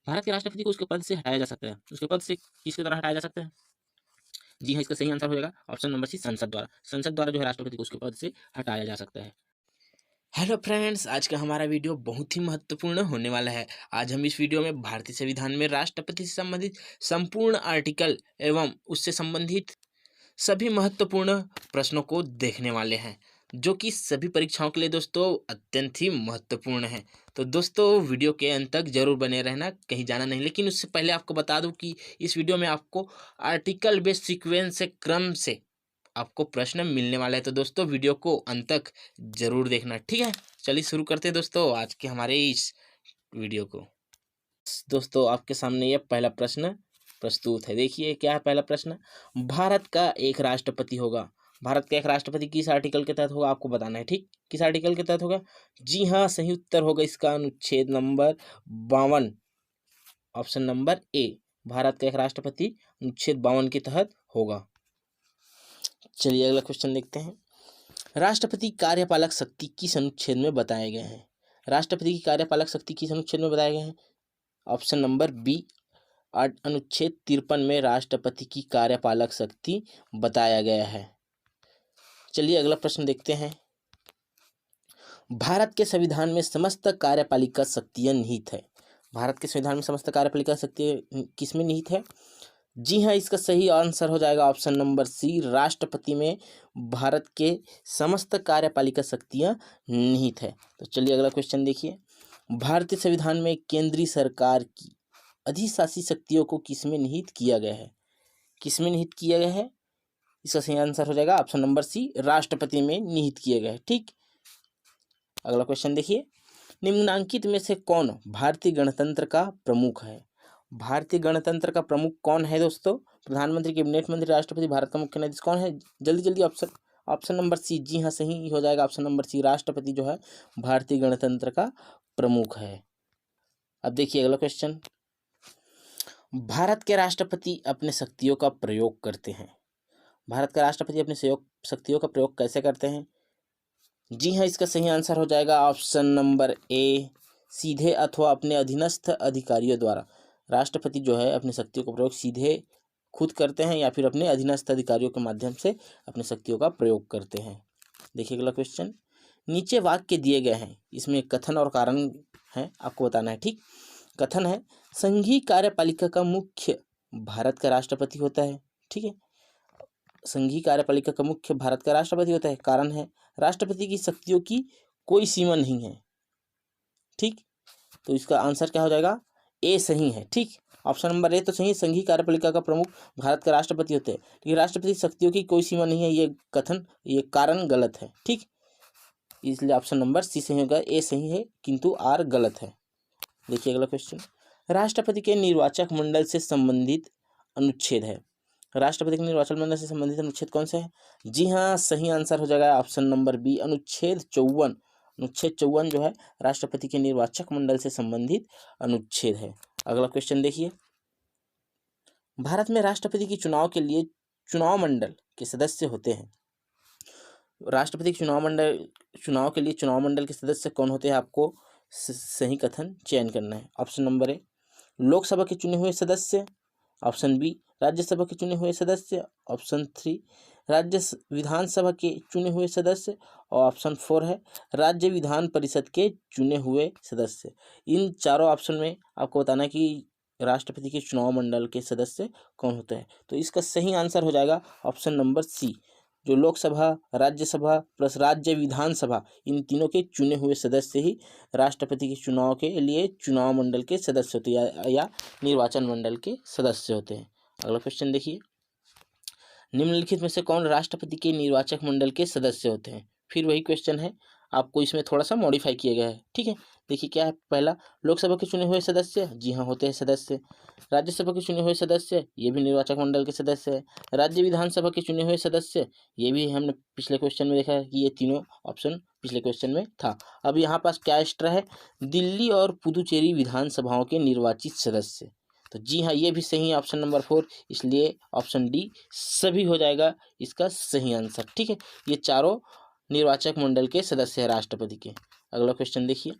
भारत के राष्ट्रपति को उसके पद से हटाया जा सकता है। उसके पद से किसके द्वारा हटाया जा सकता है? जी हाँ, इसका सही आंसर हो जाएगा ऑप्शन नंबर सी, संसद द्वारा। संसद द्वारा जो है राष्ट्रपति को उसके पद से हटाया जा सकता है। हेलो फ्रेंड्स, आज का हमारा वीडियो बहुत ही महत्वपूर्ण होने वाला है। आज हम इस वीडियो में भारतीय संविधान में राष्ट्रपति से संबंधित संपूर्ण आर्टिकल एवं उससे संबंधित सभी महत्वपूर्ण प्रश्नों को देखने वाले हैं, जो कि सभी परीक्षाओं के लिए दोस्तों अत्यंत ही महत्वपूर्ण है। तो दोस्तों वीडियो के अंत तक जरूर बने रहना, कहीं जाना नहीं। लेकिन उससे पहले आपको बता दूं कि इस वीडियो में आपको आर्टिकल बेस्ड सीक्वेंस से, क्रम से आपको प्रश्न मिलने वाला है। तो दोस्तों वीडियो को अंत तक जरूर देखना, ठीक है। चलिए शुरू करते हैं दोस्तों आज के हमारे इस वीडियो को। दोस्तों आपके सामने यह पहला प्रश्न प्रस्तुत है। देखिए क्या है पहला प्रश्न। भारत का एक राष्ट्रपति होगा। भारत का एक राष्ट्रपति किस आर्टिकल के तहत होगा आपको बताना है, ठीक। किस आर्टिकल के तहत होगा? जी हाँ, सही उत्तर होगा इसका अनुच्छेद number 52, option number A. Bharat का एक राष्ट्रपति अनुच्छेद 52 के तहत होगा। चलिए अगला क्वेश्चन देखते हैं। राष्ट्रपति कार्यपालक शक्ति किस अनुच्छेद में बताए गए हैं? राष्ट्रपति की कार्यपालक शक्ति किस अनुच्छेद में बताए गए हैं? ऑप्शन नंबर बी, अनुच्छेद 53 में राष्ट्रपति की कार्यपालक शक्ति बताया गया है। चलिए अगला प्रश्न देखते हैं। भारत के संविधान में समस्त कार्यपालिका शक्तियां निहित है। भारत के संविधान में समस्त कार्यपालिका शक्तियां किस में निहित है? जी हाँ, इसका सही आंसर हो जाएगा ऑप्शन नंबर सी, राष्ट्रपति में भारत के समस्त कार्यपालिका शक्तियां निहित है। तो चलिए अगला क्वेश्चन देखिए। भारतीय संविधान में केंद्रीय सरकार की अधिशासी शक्तियों को किसमें निहित किया गया है? किसमें निहित किया गया है? इसका सही आंसर हो जाएगा ऑप्शन नंबर सी, राष्ट्रपति में निहित किया गया है, ठीक। अगला क्वेश्चन देखिए। निम्नांकित में से कौन भारतीय गणतंत्र का प्रमुख है? भारतीय गणतंत्र का प्रमुख कौन है दोस्तों? प्रधानमंत्री, कैबिनेट मंत्री, राष्ट्रपति, भारत का मुख्य न्यायाधीश कौन है? जल्दी जल्दी ऑप्शन नंबर सी। जी हाँ, सही हो जाएगा ऑप्शन नंबर सी, राष्ट्रपति जो है भारतीय गणतंत्र का प्रमुख है। अब देखिए अगला क्वेश्चन। भारत के राष्ट्रपति अपने शक्तियों का प्रयोग करते हैं। भारत का राष्ट्रपति अपने शक्तियों का प्रयोग कैसे करते हैं? जी हाँ, इसका सही आंसर हो जाएगा ऑप्शन नंबर ए, सीधे अथवा अपने अधीनस्थ अधिकारियों द्वारा। राष्ट्रपति जो है अपनी शक्तियों का प्रयोग सीधे खुद करते हैं या फिर अपने अधीनस्थ अधिकारियों के माध्यम से अपनी शक्तियों का प्रयोग करते हैं। देखिए अगला क्वेश्चन। नीचे वाक्य दिए गए हैं, इसमें कथन और कारण है, आपको बताना है, ठीक। कथन है, संघीय कार्यपालिका का मुख्य भारत का राष्ट्रपति होता है, ठीक है। संघीय कार्यपालिका का मुख्य भारत का राष्ट्रपति होता है। कारण है, राष्ट्रपति की शक्तियों की कोई सीमा नहीं है, ठीक। तो इसका आंसर क्या हो जाएगा? ए सही है, ठीक। ऑप्शन नंबर ए तो सही है, संघीय कार्यपालिका का प्रमुख भारत का राष्ट्रपति होते हैं, लेकिन राष्ट्रपति की शक्तियों की कोई सीमा नहीं है, ये कारण गलत है, ठीक। इसलिए ऑप्शन नंबर सी सही होगा, ए सही है किंतु आर गलत है। देखिए अगला क्वेश्चन। राष्ट्रपति के निर्वाचक मंडल से संबंधित अनुच्छेद है। राष्ट्रपति के निर्वाचन मंडल से संबंधित अनुच्छेद कौन सा है? जी हाँ, सही आंसर हो जाएगा ऑप्शन नंबर बी, अनुच्छेद 54। अनुच्छेद 54 जो है राष्ट्रपति के निर्वाचक मंडल से संबंधित अनुच्छेद है। अगला क्वेश्चन देखिए। भारत में राष्ट्रपति की चुनाव के लिए चुनाव मंडल के सदस्य होते हैं। राष्ट्रपति के चुनाव के लिए चुनाव मंडल के सदस्य कौन होते हैं? आपको सही कथन चयन करना है। ऑप्शन नंबर ए, लोकसभा के चुने हुए सदस्य। ऑप्शन बी, राज्यसभा के चुने हुए सदस्य। ऑप्शन 3, राज्य विधानसभा के चुने हुए सदस्य। और ऑप्शन 4 है राज्य विधान परिषद के चुने हुए सदस्य। इन चारों ऑप्शन में आपको बताना है कि राष्ट्रपति के चुनाव मंडल के सदस्य कौन होते हैं। तो इसका सही आंसर हो जाएगा ऑप्शन नंबर सी, जो लोकसभा, राज्यसभा प्लस राज्य विधानसभा, इन तीनों के चुने हुए सदस्य ही राष्ट्रपति के चुनाव के लिए चुनाव मंडल के सदस्य होते हैं या निर्वाचन मंडल के सदस्य होते हैं। अगला क्वेश्चन देखिए। निम्नलिखित में से कौन राष्ट्रपति के निर्वाचक मंडल के सदस्य होते हैं? फिर वही क्वेश्चन है, आपको इसमें थोड़ा सा मॉडिफाई किया गया है, ठीक है। देखिए क्या है। पहला, लोकसभा के चुने हुए सदस्य, जी हाँ होते हैं सदस्य। राज्यसभा के चुने हुए सदस्य, ये भी निर्वाचक मंडल के सदस्य है। राज्य विधानसभा के चुने हुए सदस्य, ये भी हमने पिछले क्वेश्चन में देखा है कि ये तीनों ऑप्शन पिछले क्वेश्चन में था। अब यहाँ पास क्या एक्स्ट्रा है? दिल्ली और पुदुचेरी विधानसभाओं के निर्वाचित सदस्य। तो जी हाँ, ये भी सही है ऑप्शन नंबर 4, इसलिए ऑप्शन डी सभी हो जाएगा इसका सही आंसर, ठीक है। ये चारों निर्वाचक मंडल के सदस्य हैं राष्ट्रपति के। अगला क्वेश्चन देखिए।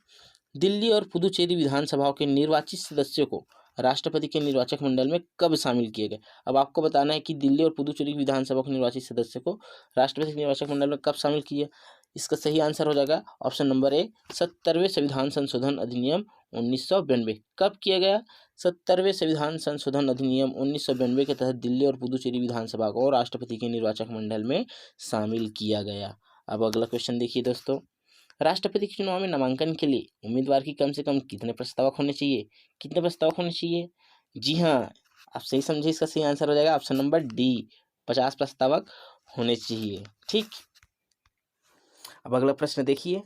दिल्ली और पुदुचेरी विधानसभाओं के निर्वाचित सदस्यों को राष्ट्रपति के निर्वाचक मंडल में कब शामिल किए गए। अब आपको बताना है कि दिल्ली और पुदुचेरी विधानसभा के निर्वाचित सदस्य को राष्ट्रपति के निर्वाचक मंडल में कब शामिल किए। इसका सही आंसर हो जाएगा ऑप्शन नंबर ए, 70वें संविधान संशोधन अधिनियम 1992। कब किया गया? 70वें संविधान संशोधन अधिनियम 1992 के तहत दिल्ली और पुदुचेरी विधानसभा को राष्ट्रपति के निर्वाचक मंडल में शामिल किया गया। अब अगला क्वेश्चन देखिए दोस्तों, राष्ट्रपति के चुनाव में नामांकन के लिए उम्मीदवार की कम से कम कितने प्रस्तावक होने चाहिए? कितने प्रस्तावक होने चाहिए? जी हाँ, आप सही समझे, इसका सही आंसर हो जाएगा ऑप्शन नंबर डी, 50 प्रस्तावक होने चाहिए। ठीक, अब अगला प्रश्न देखिए,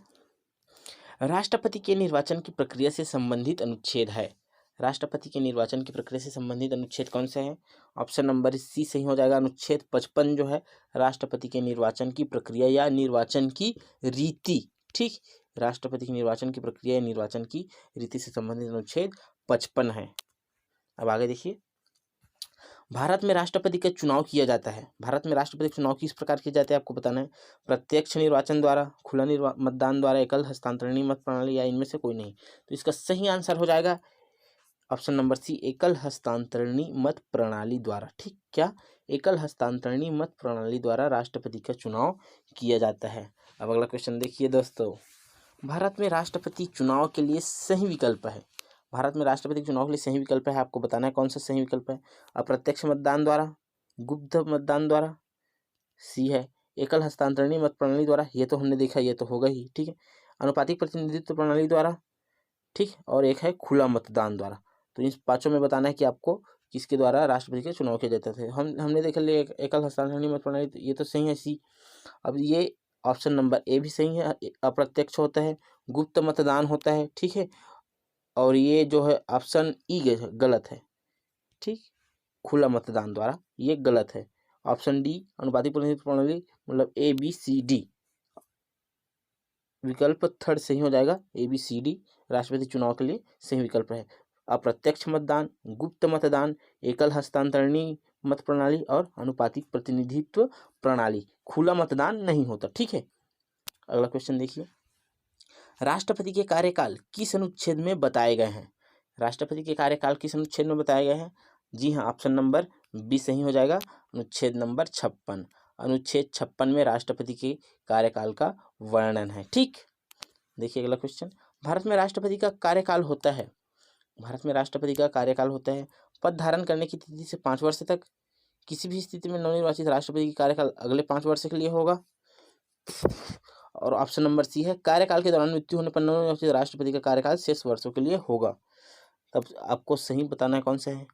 राष्ट्रपति के निर्वाचन की प्रक्रिया से संबंधित अनुच्छेद है। राष्ट्रपति के निर्वाचन की प्रक्रिया से संबंधित अनुच्छेद कौन से हैं? ऑप्शन नंबर सी सही हो जाएगा, अनुच्छेद 55 जो है राष्ट्रपति के निर्वाचन की प्रक्रिया या निर्वाचन की रीति। ठीक, राष्ट्रपति के निर्वाचन की प्रक्रिया या निर्वाचन की रीति से संबंधित अनुच्छेद 55 है। अब आगे देखिए, भारत में राष्ट्रपति का चुनाव किया जाता है। भारत में राष्ट्रपति चुनाव किस प्रकार किए जाते हैं आपको बताना है। प्रत्यक्ष निर्वाचन द्वारा, खुला मतदान द्वारा, एकल हस्तांतरणीय मत प्रणाली या इनमें से कोई नहीं। तो इसका सही आंसर हो जाएगा ऑप्शन नंबर सी, एकल हस्तांतरणीय मत प्रणाली द्वारा। ठीक, क्या? एकल हस्तांतरणीय मत प्रणाली द्वारा राष्ट्रपति का चुनाव किया जाता है। अब अगला क्वेश्चन देखिए दोस्तों, भारत में राष्ट्रपति चुनाव के लिए सही विकल्प है। भारत में राष्ट्रपति चुनाव के लिए सही विकल्प है, आपको बताना है कौन सा सही विकल्प है। अप्रत्यक्ष मतदान द्वारा, गुप्त मतदान द्वारा, सी है एकल हस्तांतरणीय मत प्रणाली द्वारा, ये तो हमने देखा, ये तो होगा ही। ठीक है, अनुपातिक प्रतिनिधित्व प्रणाली द्वारा, ठीक, और एक है खुला मतदान द्वारा। तो इन पांचों में बताना है कि आपको किसके द्वारा राष्ट्रपति के चुनाव किए जाते थे। हमने देख लिया एकल हस्तांतरणीय मत प्रणाली, ये तो सही है सी। अब ये ऑप्शन नंबर ए भी सही है, अप्रत्यक्ष होता है, गुप्त मतदान होता है। ठीक है, और ये जो है ऑप्शन ई गलत है। ठीक, खुला मतदान द्वारा ये गलत है। ऑप्शन डी अनुपातिक प्रतिनिधित्व प्रणाली, मतलब ए बी सी डी, विकल्प थर्ड सही हो जाएगा। ए बी सी डी राष्ट्रपति चुनाव के लिए सही विकल्प है। अप्रत्यक्ष मतदान, गुप्त मतदान, एकल हस्तांतरणीय मत प्रणाली और अनुपातिक प्रतिनिधित्व प्रणाली। खुला मतदान नहीं होता। ठीक है, अगला क्वेश्चन देखिए, राष्ट्रपति के कार्यकाल किस अनुच्छेद में बताए गए हैं? राष्ट्रपति के कार्यकाल किस अनुच्छेद में बताए गए हैं? जी हाँ, ऑप्शन नंबर बी सही हो जाएगा, अनुच्छेद नंबर 56। अनुच्छेद 56 में राष्ट्रपति के कार्यकाल का वर्णन है। ठीक, देखिए अगला क्वेश्चन, भारत में राष्ट्रपति का कार्यकाल होता है। भारत में राष्ट्रपति का कार्यकाल होता है पद धारण करने की तिथि से 5 वर्ष तक। किसी भी स्थिति में नवनिर्वाचित राष्ट्रपति का कार्यकाल अगले 5 वर्ष के लिए होगा। और ऑप्शन नंबर सी है, कार्यकाल के दौरान मृत्यु होने पर नवनिर्वाचित राष्ट्रपति का कार्यकाल शेष वर्षों के लिए होगा। तब आपको सही बताना है कौन सा है।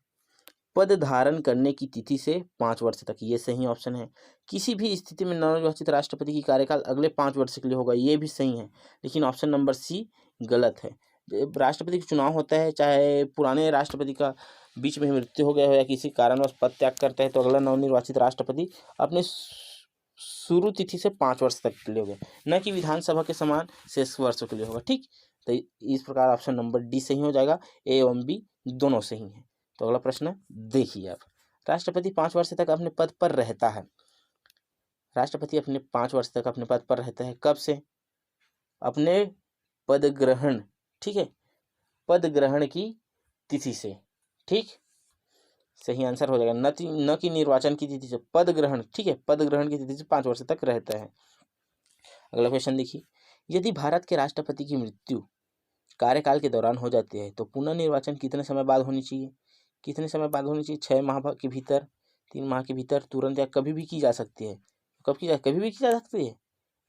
पद धारण करने की तिथि से 5 वर्ष तक, ये सही ऑप्शन है। किसी भी स्थिति में नवनिर्वाचित राष्ट्रपति की कार्यकाल अगले 5 वर्ष के लिए होगा, ये भी सही है। लेकिन ऑप्शन नंबर सी गलत है। राष्ट्रपति का चुनाव होता है, चाहे पुराने राष्ट्रपति का बीच में मृत्यु हो गया हो या किसी कारणवश पद त्याग करता है, तो अगला नवनिर्वाचित राष्ट्रपति अपने शुरू तिथि से 5 वर्ष तक के लिए होगा, न कि विधानसभा के समान शेष वर्षों के लिए होगा। ठीक, तो इस प्रकार ऑप्शन नंबर डी सही हो जाएगा, ए एवं बी दोनों सही हैं। तो अगला प्रश्न देखिए आप, राष्ट्रपति 5 वर्ष तक अपने पद पर रहता है। राष्ट्रपति अपने 5 वर्ष तक अपने पद पर रहता है, कब से? अपने पद ग्रहण, ठीक है, पद ग्रहण की तिथि से। ठीक, सही आंसर हो जाएगा, न कि निर्वाचन की तिथि से, पद ग्रहण। ठीक है, पद ग्रहण की तिथि से 5 वर्ष तक रहता है। अगला क्वेश्चन देखिए, यदि भारत के राष्ट्रपति की मृत्यु कार्यकाल के दौरान हो जाती है तो पुनः निर्वाचन कितने समय बाद होनी चाहिए? कितने समय बाद होनी चाहिए? 6 माह के भीतर, 3 माह के भीतर, तुरंत, या कभी भी की जा सकती है? कभी भी की जा सकती है?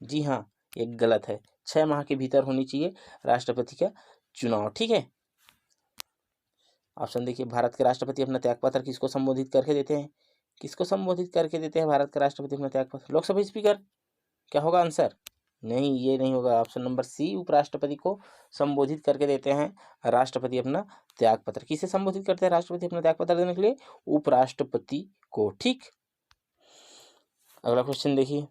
जी हाँ, ये गलत है। 6 माह के भीतर होनी चाहिए राष्ट्रपति का चुनाव। ठीक है, ऑप्शन देखिए, भारत के राष्ट्रपति अपना त्यागपत्र किसको संबोधित करके देते हैं? किसको संबोधित करके देते हैं भारत के राष्ट्रपति अपना त्यागपत्र? लोकसभा स्पीकर। क्या होगा आंसर? नहीं, ये नहीं होगा। ऑप्शन नंबर सी, उपराष्ट्रपति को संबोधित करके देते हैं राष्ट्रपति अपना त्यागपत्र। किसे संबोधित करते हैं राष्ट्रपति अपना त्यागपत्र देने के लिए? उपराष्ट्रपति को। ठीक, अगला क्वेश्चन देखिए,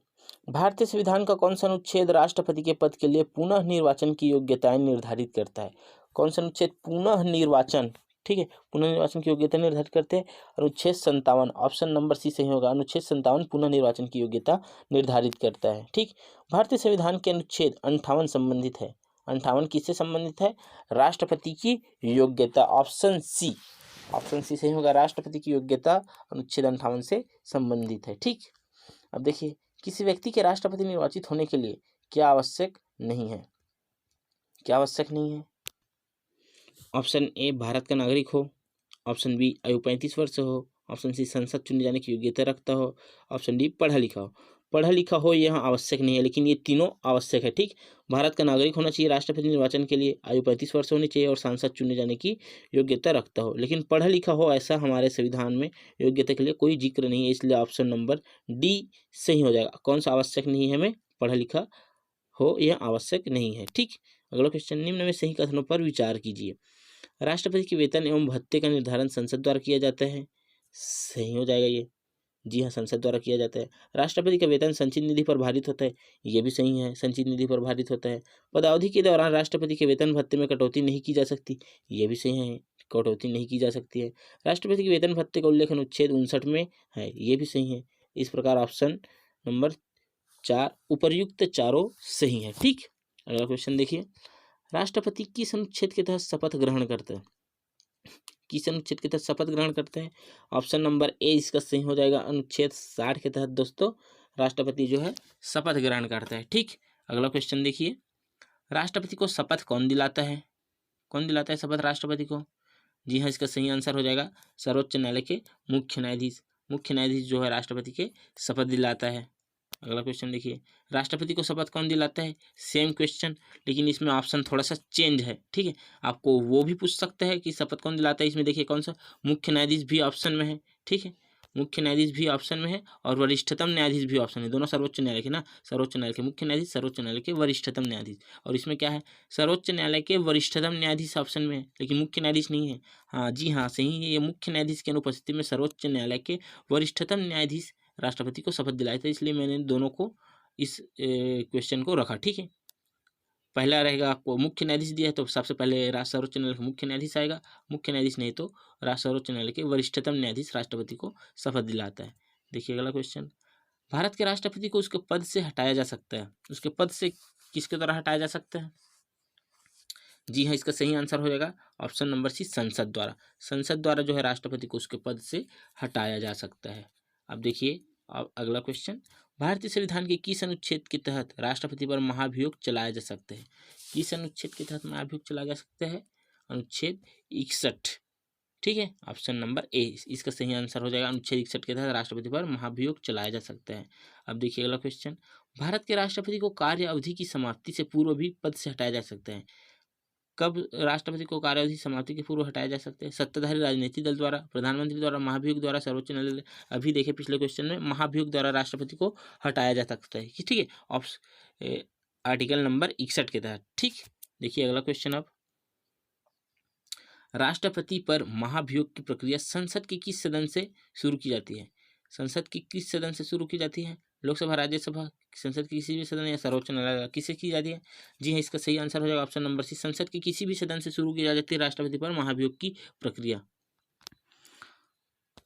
भारतीय संविधान का कौन सा अनुच्छेद राष्ट्रपति के पद के लिए पुनः निर्वाचन की योग्यताएं निर्धारित करता है? कौन सा अनुच्छेद पुनः निर्वाचन, ठीक है, पुनः निर्वाचन की योग्यता निर्धारित करते हैं? अनुच्छेद 57, ऑप्शन नंबर सी सही होगा, अनुच्छेद 57 पुनः निर्वाचन की योग्यता निर्धारित करता है। ठीक, भारतीय संविधान के अनुच्छेद 58 संबंधित है। 58 किससे संबंधित है? राष्ट्रपति की योग्यता। ऑप्शन सी सही होगा। राष्ट्रपति की योग्यता अनुच्छेद 58 से संबंधित है। ठीक, अब देखिए, किसी व्यक्ति के राष्ट्रपति निर्वाचित होने के लिए क्या आवश्यक नहीं है? क्या आवश्यक नहीं है? ऑप्शन ए भारत का नागरिक हो, ऑप्शन बी आयु 35 वर्ष हो, ऑप्शन सी संसद चुने जाने की योग्यता रखता हो, ऑप्शन डी पढ़ा लिखा हो। पढ़ा लिखा हो यहाँ आवश्यक नहीं है, लेकिन ये तीनों आवश्यक है। ठीक, भारत का नागरिक होना चाहिए राष्ट्रपति निर्वाचन के लिए, आयु 35 वर्ष होनी चाहिए और सांसद चुने जाने की योग्यता रखता हो। लेकिन पढ़ा लिखा हो ऐसा हमारे संविधान में योग्यता के लिए कोई जिक्र नहीं है, इसलिए ऑप्शन नंबर डी सही हो जाएगा। कौन सा आवश्यक नहीं है? हमें पढ़ा लिखा हो यह आवश्यक नहीं है। ठीक, अगला क्वेश्चन, निम्न में सही कथनों पर विचार कीजिए। राष्ट्रपति के वेतन एवं भत्ते का निर्धारण संसद द्वारा किया जाता है। सही हो जाएगा ये। जी हाँ, संसद द्वारा किया जाता है। राष्ट्रपति का वेतन संचित निधि पर भारित होता है। ये भी सही है, संचित निधि पर भारित होता है। पदावधि के दौरान राष्ट्रपति के वेतन भत्ते में कटौती नहीं की जा सकती। ये भी सही है, कटौती नहीं की जा सकती है। राष्ट्रपति के वेतन भत्ते का उल्लेख अनुच्छेद 59 में है। ये भी सही है। इस प्रकार ऑप्शन नंबर 4 उपर्युक्त चारों सही है। ठीक, अगला क्वेश्चन देखिए, राष्ट्रपति किस अनुच्छेद के तहत शपथ ग्रहण करते हैं? किस अनुच्छेद के तहत शपथ ग्रहण करते हैं? ऑप्शन नंबर ए इसका सही हो जाएगा। अनुच्छेद 60 के तहत दोस्तों राष्ट्रपति जो है शपथ ग्रहण करता है। ठीक, अगला क्वेश्चन देखिए, राष्ट्रपति को शपथ कौन दिलाता है? कौन दिलाता है शपथ राष्ट्रपति को? जी हाँ, इसका सही आंसर हो जाएगा सर्वोच्च न्यायालय के मुख्य न्यायाधीश। मुख्य न्यायाधीश जो है राष्ट्रपति के शपथ दिलाता है। अगला क्वेश्चन देखिए, राष्ट्रपति को शपथ कौन दिलाता है? सेम क्वेश्चन, लेकिन इसमें ऑप्शन थोड़ा सा चेंज है। ठीक है, आपको वो भी पूछ सकता है कि शपथ कौन दिलाता है। इसमें देखिए कौन सा, मुख्य न्यायाधीश भी ऑप्शन में है। ठीक है, मुख्य न्यायाधीश भी ऑप्शन में है और वरिष्ठतम न्यायाधीश भी ऑप्शन है। दोनों सर्वोच्च न्यायालय के ना, सर्वोच्च न्यायालय के मुख्य न्यायाधीश, सर्वोच्च न्यायालय के वरिष्ठतम न्यायाधीश। और इसमें क्या है, सर्वोच्च न्यायालय के वरिष्ठतम न्यायाधीश ऑप्शन में है, लेकिन मुख्य न्यायाधीश नहीं है। हाँ जी हाँ, सही है, ये मुख्य न्यायाधीश की अनुपस्थिति में सर्वोच्च न्यायालय के वरिष्ठतम न्यायाधीश राष्ट्रपति को शपथ दिलाए थे, इसलिए मैंने दोनों को इस क्वेश्चन को रखा। ठीक है, पहला रहेगा आपको मुख्य न्यायाधीश दिया है तो सबसे पहले सर्वोच्च न्यायालय का मुख्य न्यायाधीश आएगा। मुख्य न्यायाधीश नहीं तो सर्वोच्च न्यायालय के वरिष्ठतम न्यायाधीश राष्ट्रपति को शपथ दिलाता है। देखिए अगला क्वेश्चन, भारत के राष्ट्रपति को उसके पद से हटाया जा सकता है। उसके पद से किसके द्वारा हटाया जा सकता है? जी हाँ, इसका सही आंसर हो जाएगा ऑप्शन नंबर सी, संसद द्वारा। संसद द्वारा जो है राष्ट्रपति को उसके पद से हटाया जा सकता है। अब देखिए अब अगला क्वेश्चन, भारतीय संविधान के किस अनुच्छेद के तहत राष्ट्रपति पर महाभियोग चलाया जा सकता है? किस अनुच्छेद के तहत महाभियोग चलाया जा सकता है? अनुच्छेद 61। ठीक है, ऑप्शन नंबर ए इसका सही आंसर हो जाएगा। अनुच्छेद 61 के तहत राष्ट्रपति पर महाभियोग चलाया जा सकता है। अब देखिए अगला क्वेश्चन, भारत के राष्ट्रपति को कार्य अवधि की समाप्ति से पूर्व भी पद से हटाया जा सकता है। कब राष्ट्रपति को कार्यावधि समाप्ति के पूर्व हटाया जा सकता है? सत्ताधारी राजनीतिक दल द्वारा, प्रधानमंत्री द्वारा, महाभियोग द्वारा, सर्वोच्च न्यायालय। अभी देखे पिछले क्वेश्चन में महाभियोग द्वारा राष्ट्रपति को हटाया जा सकता है। ठीक है, ऑप्शन आर्टिकल नंबर 61 के तहत। ठीक, देखिए अगला क्वेश्चन, अब राष्ट्रपति पर महाभियोग की प्रक्रिया संसद के किस सदन से शुरू की जाती है? संसद की किस सदन से शुरू की जाती है? लोकसभा, राज्यसभा, संसद के किसी भी सदन या सर्वोच्च न्यायालय किससे की जाती है? जी हाँ, इसका सही आंसर हो जाएगा ऑप्शन नंबर सी, संसद के किसी भी सदन से शुरू की जा जाती है राष्ट्रपति पर महाभियोग की प्रक्रिया।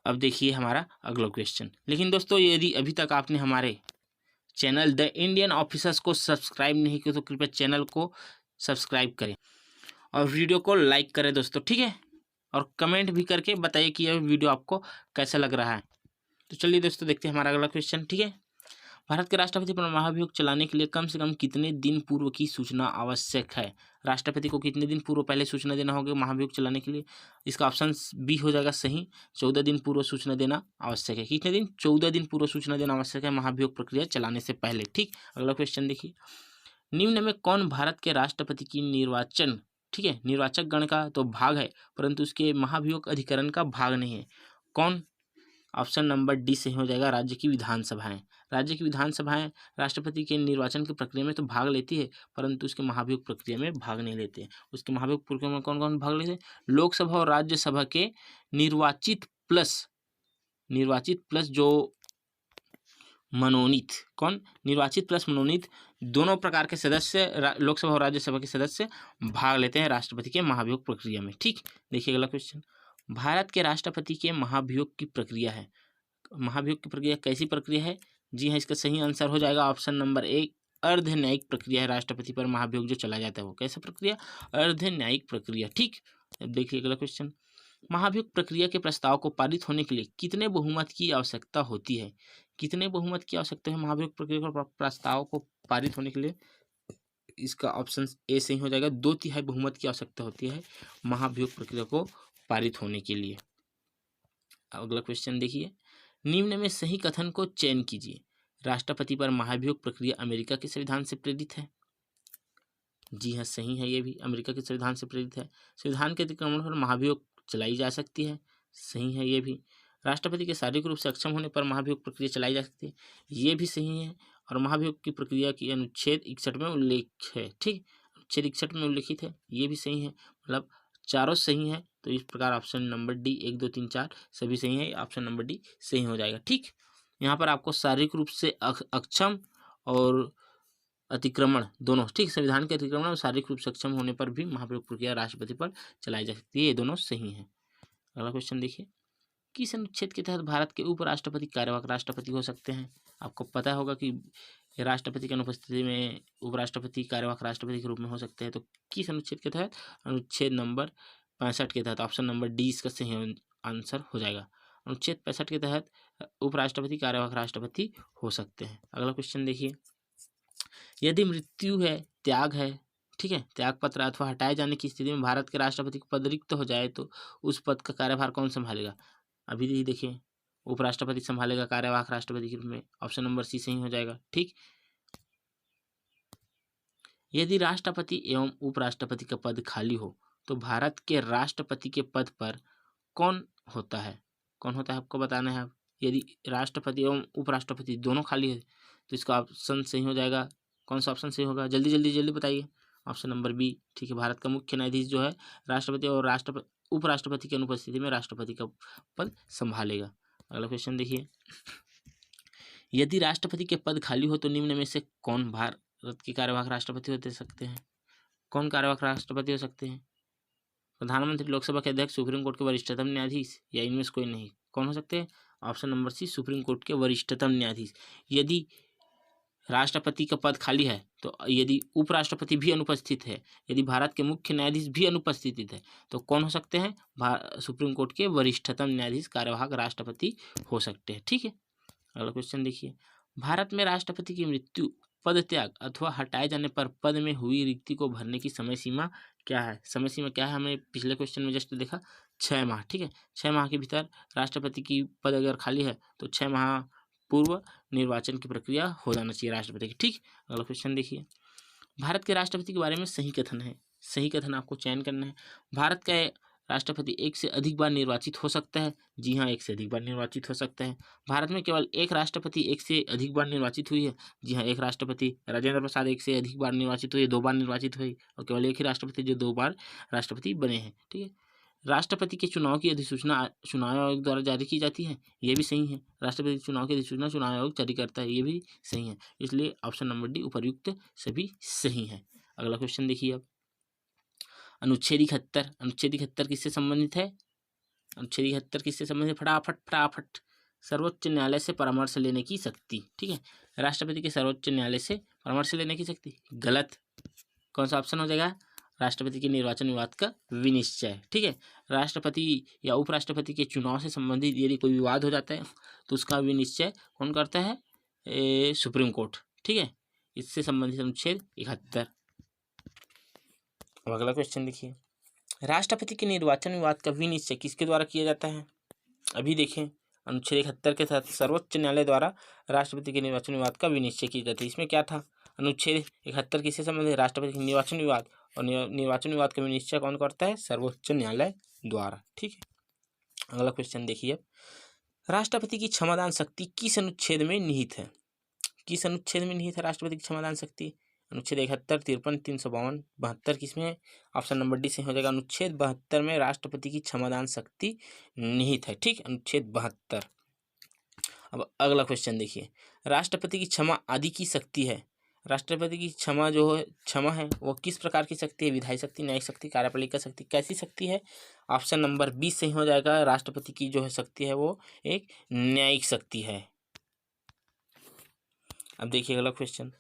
अब देखिए हमारा अगला क्वेश्चन, लेकिन दोस्तों यदि अभी तक आपने हमारे चैनल द इंडियन ऑफिसर्स को सब्सक्राइब नहीं किया तो कृपया चैनल को सब्सक्राइब करें और वीडियो को लाइक करें दोस्तों। ठीक है, और कमेंट भी करके बताइए कि यह वीडियो आपको कैसा लग रहा है। तो चलिए दोस्तों देखते हैं हमारा अगला क्वेश्चन। ठीक है, भारत के राष्ट्रपति पर महाभियोग चलाने के लिए कम से कम कितने दिन पूर्व की सूचना आवश्यक है? राष्ट्रपति को कितने दिन पूर्व पहले सूचना देना होगा महाभियोग चलाने के लिए? इसका ऑप्शन बी हो जाएगा सही, 14 दिन पूर्व सूचना देना आवश्यक है। कितने दिन? 14 दिन पूर्व सूचना देना आवश्यक है महाभियोग प्रक्रिया चलाने से पहले। ठीक, अगला क्वेश्चन देखिए, निम्न में कौन भारत के राष्ट्रपति की निर्वाचन, ठीक है, निर्वाचक गण का तो भाग है परंतु उसके महाभियोग अधिकरण का भाग नहीं है? कौन? ऑप्शन नंबर डी से हो जाएगा राज्य की विधानसभाएं। राज्य की विधानसभाएं राष्ट्रपति के निर्वाचन की प्रक्रिया में तो भाग लेती है परंतु उसके महाभियोग प्रक्रिया में भाग नहीं लेते। उसके महाभियोग प्रक्रिया में कौन कौन भाग लेते हैं? लोकसभा और राज्यसभा के निर्वाचित प्लस जो मनोनीत, कौन? निर्वाचित प्लस मनोनीत, दोनों प्रकार के सदस्य लोकसभा और राज्यसभा के सदस्य भाग लेते हैं राष्ट्रपति के महाभियोग प्रक्रिया में। ठीक, देखिए अगला क्वेश्चन, भारत के राष्ट्रपति के महाभियोग की प्रक्रिया है। महाभियोग की प्रक्रिया कैसी प्रक्रिया है? जी हाँ, इसका सही आंसर हो जाएगा ऑप्शन नंबर ए, अर्ध न्यायिक प्रक्रिया है राष्ट्रपति पर महाभियोग जो चला जाता है वो कैसा प्रक्रिया, अर्ध न्यायिक प्रक्रिया। ठीक, अब देखिए अगला क्वेश्चन, महाभियोग प्रक्रिया के प्रस्ताव को पारित होने के लिए कितने बहुमत की आवश्यकता होती है, कितने बहुमत की आवश्यकता है महाभियोग प्रक्रिया के प्रस्ताव को पारित होने के लिए, इसका ऑप्शन ए सही हो जाएगा, 2/3 बहुमत की आवश्यकता होती है महाभियोग प्रक्रिया को पारित होने के लिए। अगला क्वेश्चन देखिए, निम्न में सही कथन को चयन कीजिए, राष्ट्रपति पर महाभियोग प्रक्रिया अमेरिका के संविधान से प्रेरित है। जी हाँ सही है, ये भी अमेरिका के संविधान से प्रेरित है। संविधान के अतिक्रमण पर महाभियोग चलाई जा सकती है, सही है ये भी। राष्ट्रपति के शारीरिक रूप से अक्षम होने पर महाभियोग प्रक्रिया चलाई जा सकती है, ये भी सही है। और महाभियोग की प्रक्रिया की अनुच्छेद 61 में उल्लेख है। ठीक, अनुच्छेद 61 में उल्लेखित है, ये भी सही है, मतलब चारों सही है। तो इस प्रकार ऑप्शन नंबर डी 1 2 3 4 सभी सही है, ऑप्शन नंबर डी सही हो जाएगा। ठीक, यहाँ पर आपको शारीरिक रूप से अक्षम और अतिक्रमण दोनों, ठीक, संविधान के अतिक्रमण और शारीरिक रूप से सक्षम होने पर भी महाभियोग प्रक्रिया राष्ट्रपति पर चलाई जा सकती है, ये दोनों सही है। अगला क्वेश्चन देखिए, किस अनुच्छेद के तहत भारत के उपराष्ट्रपति कार्यवाहक राष्ट्रपति हो सकते हैं। आपको पता होगा कि राष्ट्रपति की अनुपस्थिति में उपराष्ट्रपति कार्यवाहक राष्ट्रपति के रूप में हो सकते हैं, तो किस अनुच्छेद के तहत, अनुच्छेद नंबर 65 के तहत, ऑप्शन नंबर डी इसका सही आंसर हो जाएगा। अनुच्छेद 65 के तहत उपराष्ट्रपति कार्यवाहक राष्ट्रपति हो सकते हैं। अगला क्वेश्चन देखिए, यदि मृत्यु है, त्याग है, ठीक है, त्यागपत्र अथवा हटाए जाने की स्थिति में भारत के राष्ट्रपति का पद रिक्त हो जाए तो उस पद का कार्यभार कौन संभालेगा। अभी देखिए, उपराष्ट्रपति संभालेगा कार्यवाहक राष्ट्रपति के रूप में, ऑप्शन नंबर सी सही हो जाएगा। ठीक, यदि राष्ट्रपति एवं उपराष्ट्रपति का पद खाली हो तो भारत के राष्ट्रपति के पद पर कौन होता है, कौन होता है आपको बताना है। यदि राष्ट्रपति एवं उपराष्ट्रपति दोनों खाली है तो इसका ऑप्शन सही हो जाएगा। कौन सा ऑप्शन सही होगा, जल्दी जल्दी जल्दी बताइए। ऑप्शन नंबर बी, ठीक है, भारत का मुख्य न्यायाधीश जो है राष्ट्रपति और उपराष्ट्रपति की अनुपस्थिति में राष्ट्रपति का पद संभालेगा। अगला क्वेश्चन देखिए, यदि राष्ट्रपति के पद खाली हो तो निम्न में से कौन भारत के कार्यवाहक राष्ट्रपति हो सकते हैं। कौन कार्यवाहक राष्ट्रपति हो सकते हैं, प्रधानमंत्री, लोकसभा के अध्यक्ष, सुप्रीम कोर्ट के वरिष्ठतम न्यायाधीश, या इनमें से कोई नहीं। कौन हो सकते हैं, option number C supreme court के वरिष्ठतम न्यायाधीश। यदि राष्ट्रपति का पद खाली है तो यदि उपराष्ट्रपति भी अनुपस्थित है, यदि भारत के मुख्य न्यायाधीश भी अनुपस्थित है तो कौन हो सकते हैं, सुप्रीम कोर्ट के वरिष्ठतम न्यायाधीश कार्यवाहक राष्ट्रपति हो सकते हैं। ठीक है, अगला क्वेश्चन देखिए, भारत में राष्ट्रपति की मृत्यु, पद त्याग अथवा हटाए जाने पर पद में हुई रिक्ति को भरने की समय सीमा क्या है। समय सीमा क्या है, हमने पिछले क्वेश्चन में जस्ट देखा 6 माह। ठीक है, 6 माह के भीतर राष्ट्रपति की पद अगर खाली है तो 6 माह पूर्व निर्वाचन की प्रक्रिया हो जाना चाहिए राष्ट्रपति की। ठीक, अगला क्वेश्चन देखिए, भारत के राष्ट्रपति के बारे में सही कथन है, सही कथन आपको चयन करना है। भारत का राष्ट्रपति एक से अधिक बार निर्वाचित हो सकता है। जी हाँ, एक से अधिक बार निर्वाचित हो सकता है। भारत में केवल एक राष्ट्रपति एक से अधिक बार निर्वाचित हुई है। जी हाँ, एक राष्ट्रपति राजेंद्र प्रसाद एक से अधिक बार निर्वाचित हुई, 2 बार निर्वाचित हुई, और केवल एक ही राष्ट्रपति जो 2 बार राष्ट्रपति बने हैं। ठीक है, राष्ट्रपति के चुनाव की अधिसूचना चुनाव आयोग द्वारा जारी की जाती है, ये भी सही है। राष्ट्रपति चुनाव की अधिसूचना चुनाव आयोग जारी करता है, ये भी सही है। इसलिए ऑप्शन नंबर डी उपर्युक्त सभी सही है। अगला क्वेश्चन देखिए, अब अनुच्छेद 71, अनुच्छेद 71 किससे संबंधित है, अनुच्छेद 71 किससे संबंधित है, फटाफट फटाफट, सर्वोच्च न्यायालय से परामर्श लेने की शक्ति। ठीक है, राष्ट्रपति के सर्वोच्च न्यायालय से परामर्श लेने की शक्ति, गलत। कौन सा ऑप्शन हो जाएगा, राष्ट्रपति के निर्वाचन विवाद का विनिश्चय। ठीक है, राष्ट्रपति या उपराष्ट्रपति के चुनाव से संबंधित यदि कोई विवाद हो जाता है तो उसका विनिश्चय कौन करता है, सुप्रीम कोर्ट। ठीक है, इससे संबंधित अनुच्छेद 71। अब अगला क्वेश्चन देखिए, राष्ट्रपति के निर्वाचन विवाद का विनिश्चय किसके द्वारा किया जाता है। अभी देखें, अनुच्छेद 71 के तहत सर्वोच्च न्यायालय द्वारा राष्ट्रपति के निर्वाचन विवाद का विनिश्चय किया जाता है। इसमें क्या था, अनुच्छेद 71 किससे संबंधित है, राष्ट्रपति के निर्वाचन विवाद, और निर्वाचन विवाद का विनिश्चय कौन करता है, सर्वोच्च न्यायालय द्वारा। ठीक है, अगला क्वेश्चन देखिए, राष्ट्रपति की क्षमादान शक्ति किस अनुच्छेद में निहित है, किस अनुच्छेद में निहित है राष्ट्रपति की क्षमादान शक्ति। अनुच्छेद 71, 53, 352, 72 किसमें है, ऑप्शन नंबर डी से हो जाएगा। अनुच्छेद 72 में राष्ट्रपति की क्षमादान शक्ति निहित है। ठीक, अनुच्छेद 72। अब अगला क्वेश्चन देखिए, राष्ट्रपति की क्षमा आदि की शक्ति है, राष्ट्रपति की क्षमा जो है, क्षमा है वो किस प्रकार की शक्ति है, विधायी शक्ति, न्यायिक शक्ति, कार्यपालिका शक्ति, कैसी शक्ति है, ऑप्शन नंबर बी सही हो जाएगा। राष्ट्रपति की जो है शक्ति है वो एक न्यायिक शक्ति है। अब देखिए अगला क्वेश्चन,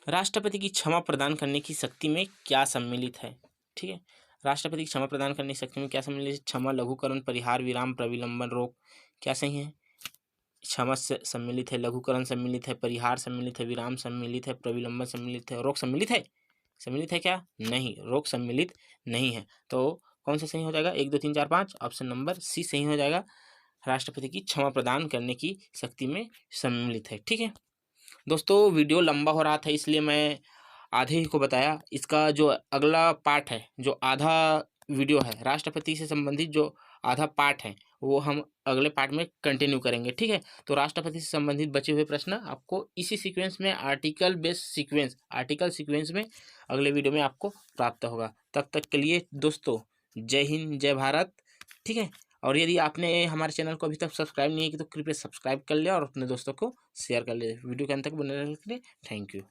राष्ट्रपति की क्षमा प्रदान करने की शक्ति में क्या सम्मिलित है? ठीक है, राष्ट्रपति की क्षमा प्रदान करने की शक्ति में क्या सम्मिलित है? क्षमा, लघुकरण, परिहार, विराम, प्रविलंबन, रोक। क्या सही है? क्षमा से सम्मिलित है, लघुकरण सम्मिलित है, परिहार सम्मिलित है, विराम सम्मिलित है, प्रविलंबन सम्मिलित है, रोक सम्मिलित है? सम्मिलित है क्या? नहीं, रोक सम्मिलित नहीं है। तो कौन सा सही हो जाएगा? 1 2 3 4 5 ऑप्शन नंबर सी सही हो जाएगा। राष्ट्रपति की क्षमा प्रदान करने की शक्ति में सम्मिलित है। ठीक है दोस्तों, वीडियो लंबा हो रहा था इसलिए मैं आधे ही को बताया। इसका जो अगला पार्ट है, जो आधा वीडियो है राष्ट्रपति से संबंधित, जो आधा पार्ट है वो हम अगले पार्ट में कंटिन्यू करेंगे। ठीक है, तो राष्ट्रपति से संबंधित बचे हुए प्रश्न आपको इसी सीक्वेंस में, आर्टिकल सीक्वेंस में अगले वीडियो में आपको प्राप्त होगा। तब तक के लिए दोस्तों, जय हिंद, जय भारत। ठीक है, और यदि आपने हमारे चैनल को अभी तक सब्सक्राइब नहीं किया तो कृपया सब्सक्राइब कर ले और अपने दोस्तों को शेयर कर ले। वीडियो के अंत तक बने रहने के लिए थैंक यू।